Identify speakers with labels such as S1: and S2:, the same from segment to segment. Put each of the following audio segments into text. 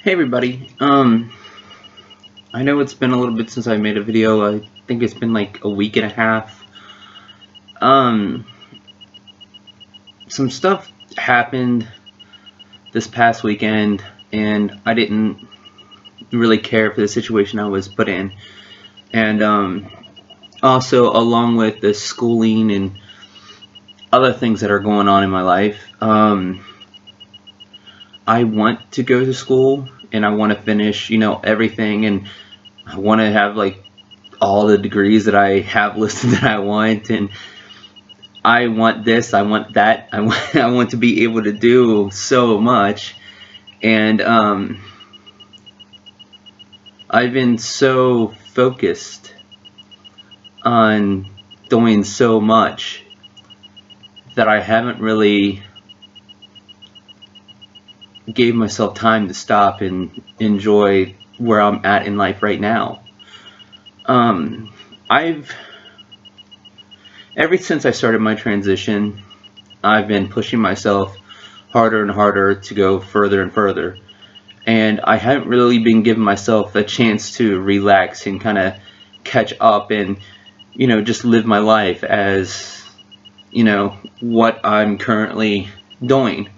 S1: Hey everybody, I know it's been a little bit since I made a video. I think it's been like a week and a half. Um, some stuff happened this past weekend and I didn't really care for the situation I was put in. And also along with the schooling and other things that are going on in my life, I want to go to school and I want to finish, everything, and I want to have like all the degrees that I have listed that I want, and I want this, I want that, I want to be able to do so much, and I've been so focused on doing so much that I haven't really gave myself time to stop and enjoy where I'm at in life right now. Ever since I started my transition, I've been pushing myself harder and harder to go further and further, and I haven't really been giving myself a chance to relax and kind of catch up and just live my life as what I'm currently doing.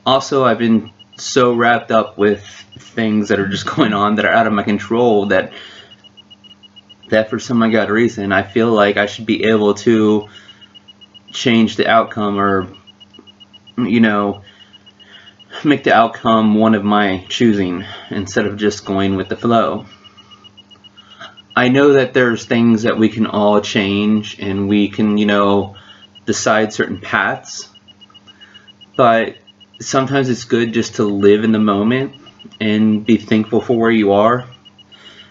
S1: Also, I've been so wrapped up with things that are just going on that are out of my control that for some odd reason I feel like I should be able to change the outcome, or make the outcome one of my choosing instead of just going with the flow. I know that there's things that we can all change and we can decide certain paths, but sometimes it's good just to live in the moment and be thankful for where you are.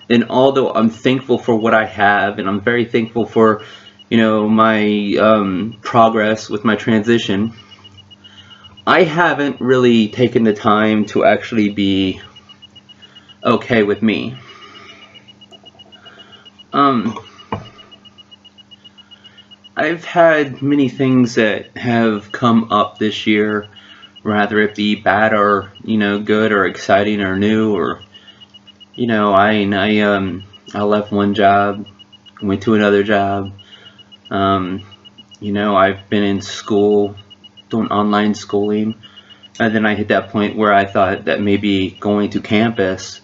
S1: And although I'm thankful for what I have, and I'm very thankful for my progress with my transition, I haven't really taken the time to actually be okay with me. I've had many things that have come up this year, rather it be bad or good or exciting or new, or I left one job, went to another job. I've been in school doing online schooling, and then I hit that point where I thought that maybe going to campus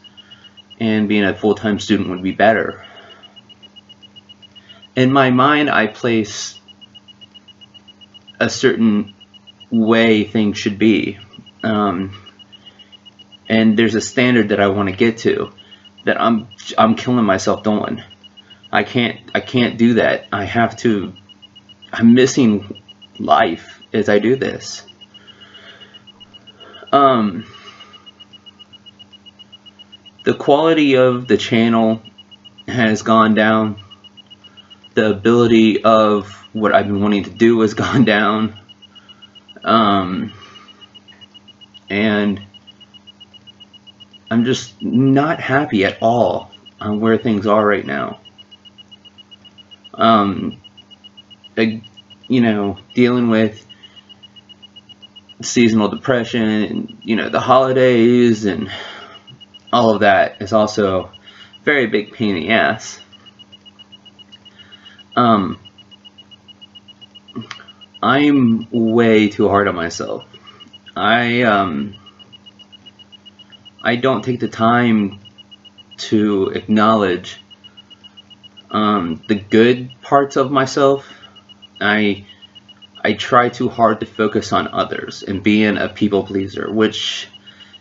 S1: and being a full-time student would be better. In my mind, I place a certain way things should be, and there's a standard that I want to get to that I'm killing myself doing. I can't do that. I'm missing life as I do this. The quality of the channel has gone down. The ability of what I've been wanting to do has gone down. And I'm just not happy at all on where things are right now. Dealing with seasonal depression and the holidays and all of that is also a very big pain in the ass. I'm way too hard on myself. I don't take the time to acknowledge the good parts of myself. I try too hard to focus on others and being a people pleaser, which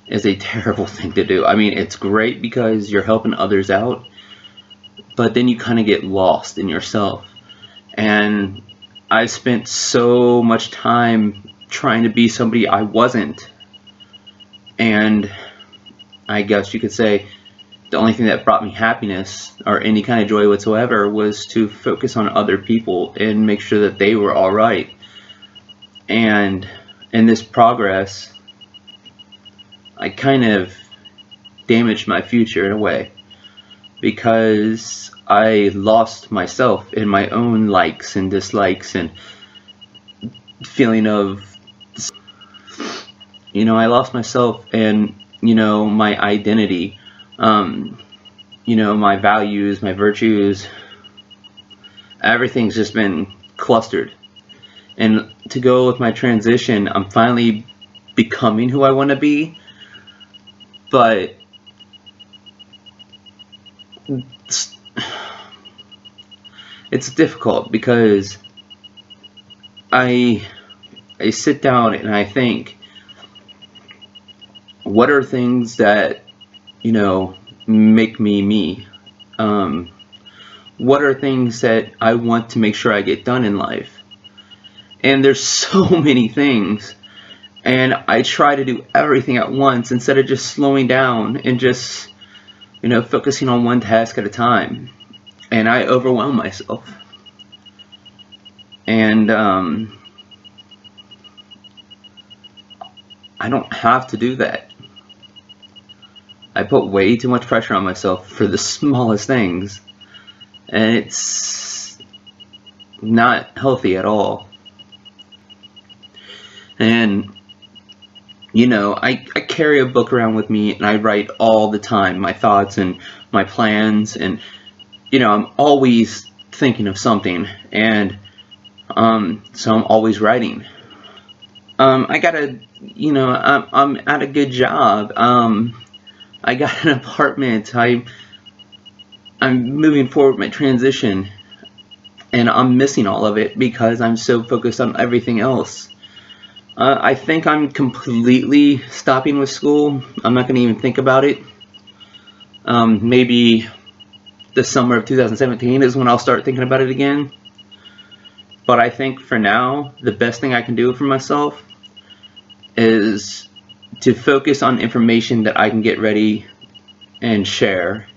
S1: is a terrible thing to do. I mean, it's great because you're helping others out, but then you kind of get lost in yourself. And I spent so much time trying to be somebody I wasn't, and I guess you could say the only thing that brought me happiness or any kind of joy whatsoever was to focus on other people and make sure that they were alright. And in this progress, I kind of damaged my future in a way, because I lost myself in my own likes and dislikes and feeling of, I lost myself, and my identity, my values, my virtues. Everything's just been clustered. And to go with my transition, I'm finally becoming who I want to be, but it's difficult because I sit down and I think, what are things that make me me? What are things that I want to make sure I get done in life? And there's so many things, and I try to do everything at once instead of just slowing down and just focusing on one task at a time, and I overwhelm myself. And I don't have to do that. I put way too much pressure on myself for the smallest things, and it's not healthy at all. And I carry a book around with me, and I write all the time my thoughts and my plans, and I'm always thinking of something, and so I'm always writing. I got I'm at a good job. I got an apartment. I'm moving forward with my transition, and I'm missing all of it because I'm so focused on everything else. I think I'm completely stopping with school. I'm not going to even think about it. Maybe the summer of 2017 is when I'll start thinking about it again. But I think for now, the best thing I can do for myself is to focus on information that I can get ready and share.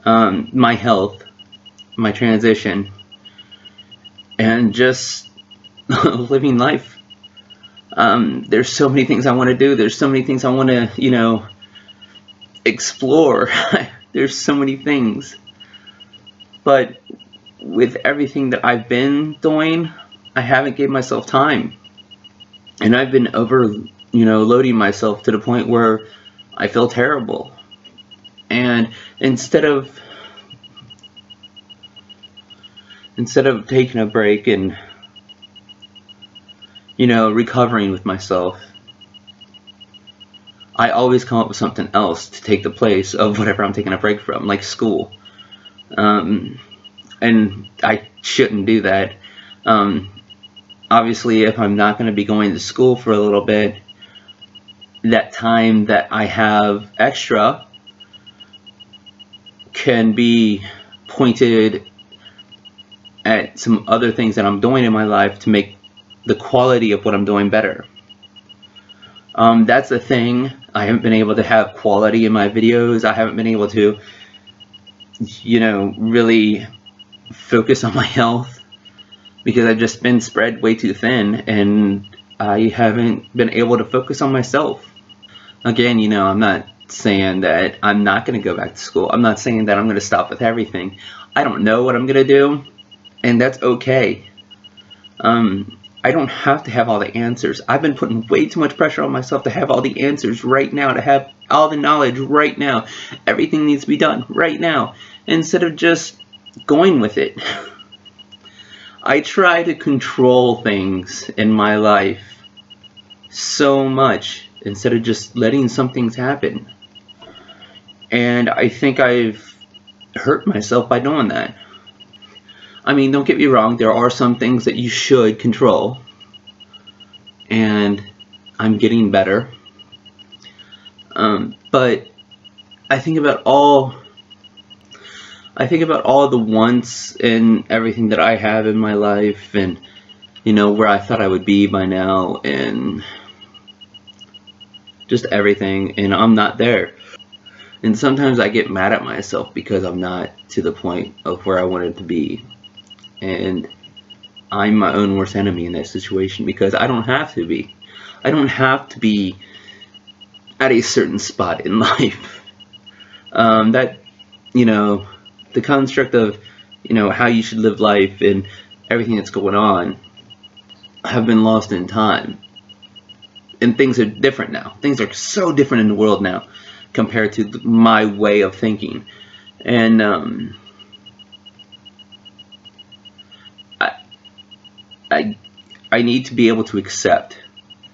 S1: My health, my transition, and just living life. There's so many things I want to do. There's so many things I want to, explore. There's so many things. But with everything that I've been doing, I haven't given myself time. And I've been loading myself to the point where I feel terrible. And instead of taking a break and recovering with myself, I always come up with something else to take the place of whatever I'm taking a break from, like school. And I shouldn't do that. Obviously, if I'm not going to be going to school for a little bit, that time that I have extra can be pointed at some other things that I'm doing in my life to make the quality of what I'm doing better. That's the thing. I haven't been able to have quality in my videos. I haven't been able to, really focus on my health because I've just been spread way too thin, and I haven't been able to focus on myself. Again, I'm not saying that I'm not going to go back to school. I'm not saying that I'm going to stop with everything. I don't know what I'm going to do, and that's okay. I don't have to have all the answers. I've been putting way too much pressure on myself to have all the answers right now, to have all the knowledge right now. Everything needs to be done right now, instead of just going with it. I try to control things in my life so much instead of just letting some things happen. And I think I've hurt myself by doing that. I mean, don't get me wrong, there are some things that you should control, and I'm getting better. But I think about all the wants and everything that I have in my life, and where I thought I would be by now, and just everything, and I'm not there. And sometimes I get mad at myself because I'm not to the point of where I wanted to be. And I'm my own worst enemy in that situation because I don't have to be. I don't have to be at a certain spot in life. The construct of, how you should live life and everything that's going on have been lost in time. and things are different now. Things are so different in the world now compared to my way of thinking. And I need to be able to accept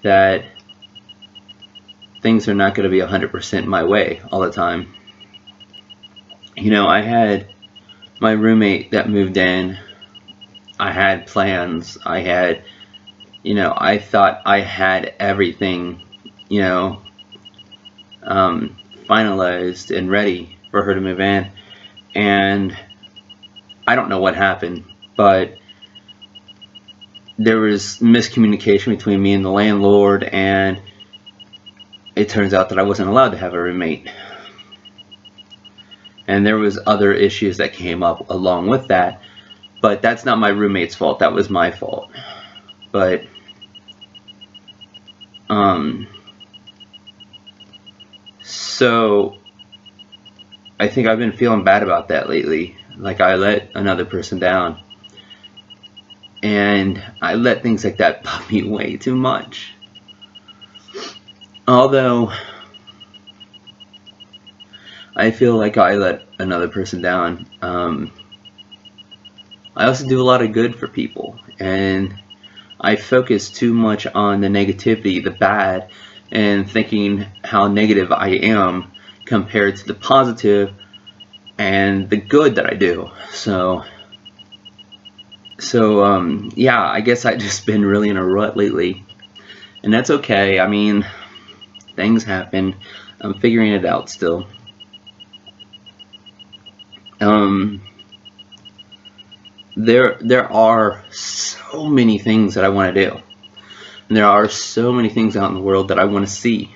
S1: that things are not going to be 100% my way all the time. You know, I had my roommate that moved in. I had plans. I had, you know, I thought I had everything, you know, finalized and ready for her to move in. And I don't know what happened, but there was miscommunication between me and the landlord, and it turns out that I wasn't allowed to have a roommate. And there was other issues that came up along with that, but that's not my roommate's fault. That was my fault. But so I think I've been feeling bad about that lately. Like, I let another person down, and I let things like that bug me way too much. Although I feel like I let another person down, I also do a lot of good for people, and I focus too much on the negativity, the bad, and thinking how negative I am compared to the positive and the good that I do. So yeah, I guess I've just been really in a rut lately, and that's okay. I mean, things happen. I'm figuring it out still. There are so many things that I want to do, and there are so many things out in the world that I want to see,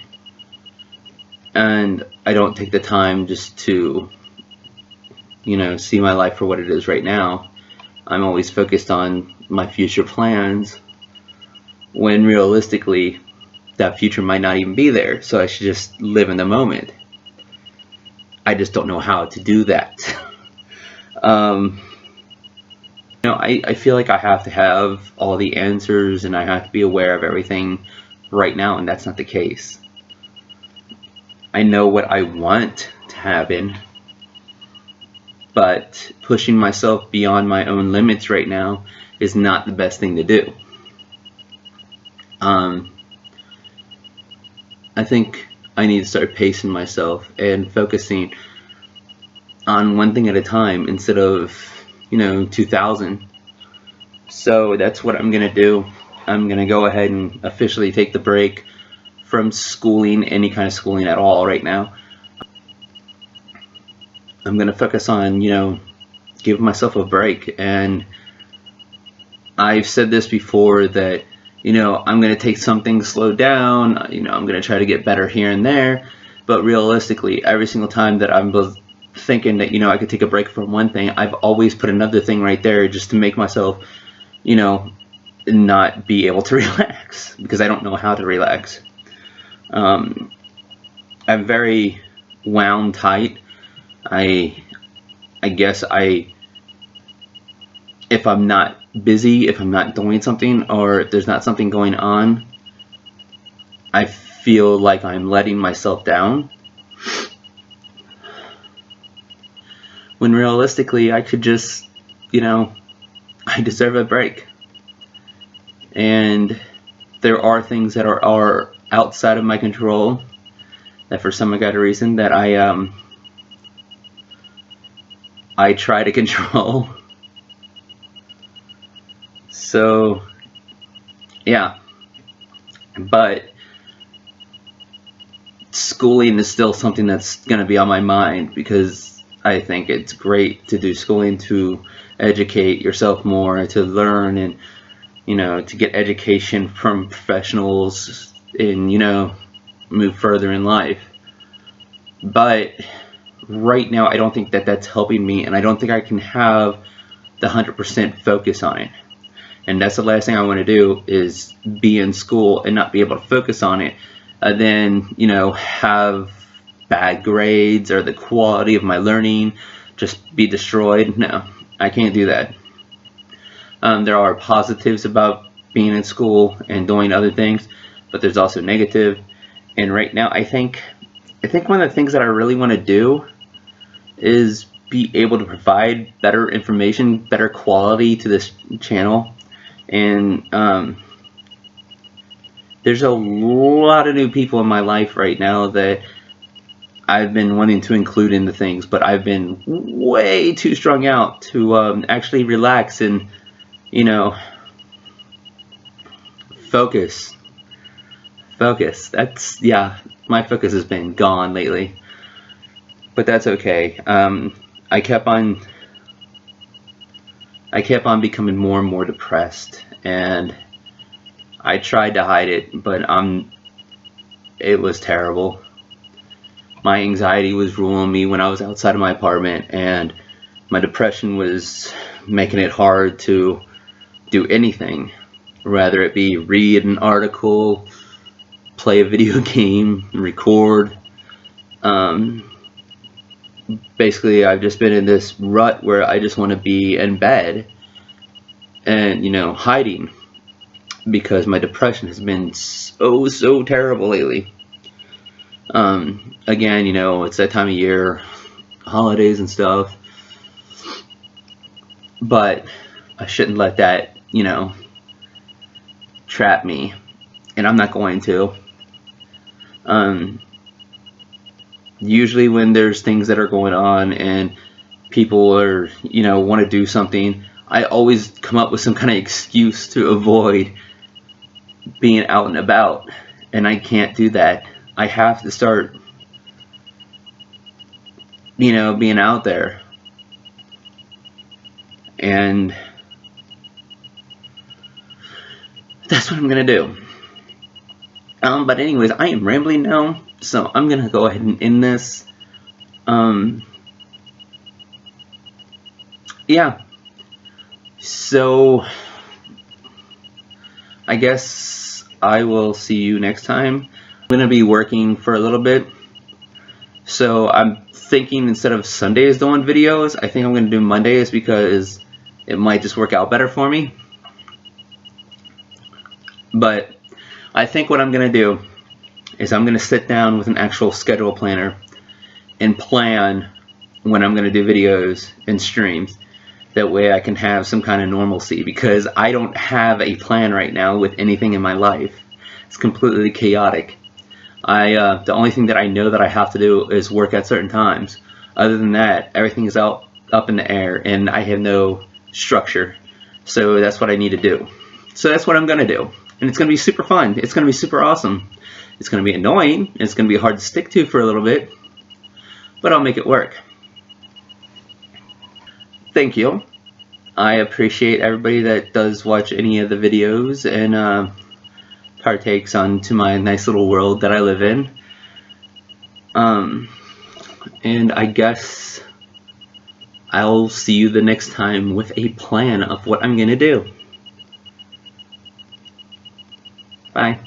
S1: and I don't take the time just to, you know, see my life for what it is right now. I'm always focused on my future plans, when realistically that future might not even be there, so I should just live in the moment. I just don't know how to do that. You know, I feel like I have to have all the answers, and I have to be aware of everything right now, and that's not the case. I know what I want to happen, but pushing myself beyond my own limits right now is not the best thing to do. I think I need to start pacing myself and focusing on one thing at a time instead of, you know, 2,000. So that's what I'm gonna do. I'm gonna go ahead and officially take the break from schooling, any kind of schooling at all right now. I'm gonna focus on, you know, give myself a break. And I've said this before, that, you know, I'm gonna take some things slow down, you know, I'm gonna try to get better here and there, but realistically, every single time that I'm thinking that, you know, I could take a break from one thing, I've always put another thing right there just to make myself, you know, not be able to relax, because I don't know how to relax. I'm very wound tight. I guess if I'm not busy, if I'm not doing something, or if there's not something going on, I feel like I'm letting myself down, when realistically I could just, you know, I deserve a break. And there are things that are outside of my control, that for some odd reason that I try to control. So yeah, but schooling is still something that's going to be on my mind, because I think it's great to do schooling to educate yourself more, to learn, and, you know, to get education from professionals, and, you know, move further in life. But right now I don't think that that's helping me, and I don't think I can have the 100% focus on it. And that's the last thing I want to do, is be in school and not be able to focus on it, then, you know, have bad grades, or the quality of my learning just be destroyed. No, I can't do that. There are positives about being in school and doing other things, but there's also negative. And right now, I think one of the things that I really want to do is be able to provide better information, better quality to this channel. And there's a lot of new people in my life right now that I've been wanting to include into things, but I've been way too strung out to actually relax and, you know, focus. That's, yeah, my focus has been gone lately, but that's okay. I kept on becoming more and more depressed, and I tried to hide it, but it was terrible. My anxiety was ruling me when I was outside of my apartment, and my depression was making it hard to do anything, whether it be read an article, play a video game, record. Basically, I've just been in this rut where I just want to be in bed and, you know, hiding, because my depression has been so terrible lately. Again, you know, it's that time of year, holidays and stuff, but I shouldn't let that, you know, trap me, and I'm not going to. Usually when there's things that are going on and people are, you know, want to do something, I always come up with some kind of excuse to avoid being out and about, and I can't do that. I have to start, you know, being out there, and that's what I'm gonna do. But anyways, I am rambling now, so I'm gonna go ahead and end this. Yeah, so I guess I will see you next time. I'm gonna be working for a little bit, so I'm thinking instead of Sundays doing videos, I think I'm gonna do Mondays, because it might just work out better for me. But I think what I'm gonna do is I'm gonna sit down with an actual schedule planner and plan when I'm gonna do videos and streams. That way I can have some kind of normalcy, because I don't have a plan right now with anything in my life. It's completely chaotic. The only thing that I know that I have to do is work at certain times. Other than that, everything is up in the air, and I have no structure. So that's what I need to do. So that's what I'm gonna do, and it's gonna be super fun. It's gonna be super awesome. It's gonna be annoying. It's gonna be hard to stick to for a little bit, but I'll make it work. Thank you. I appreciate everybody that does watch any of the videos and partakes onto my nice little world that I live in. And I guess I'll see you the next time with a plan of what I'm gonna do. Bye.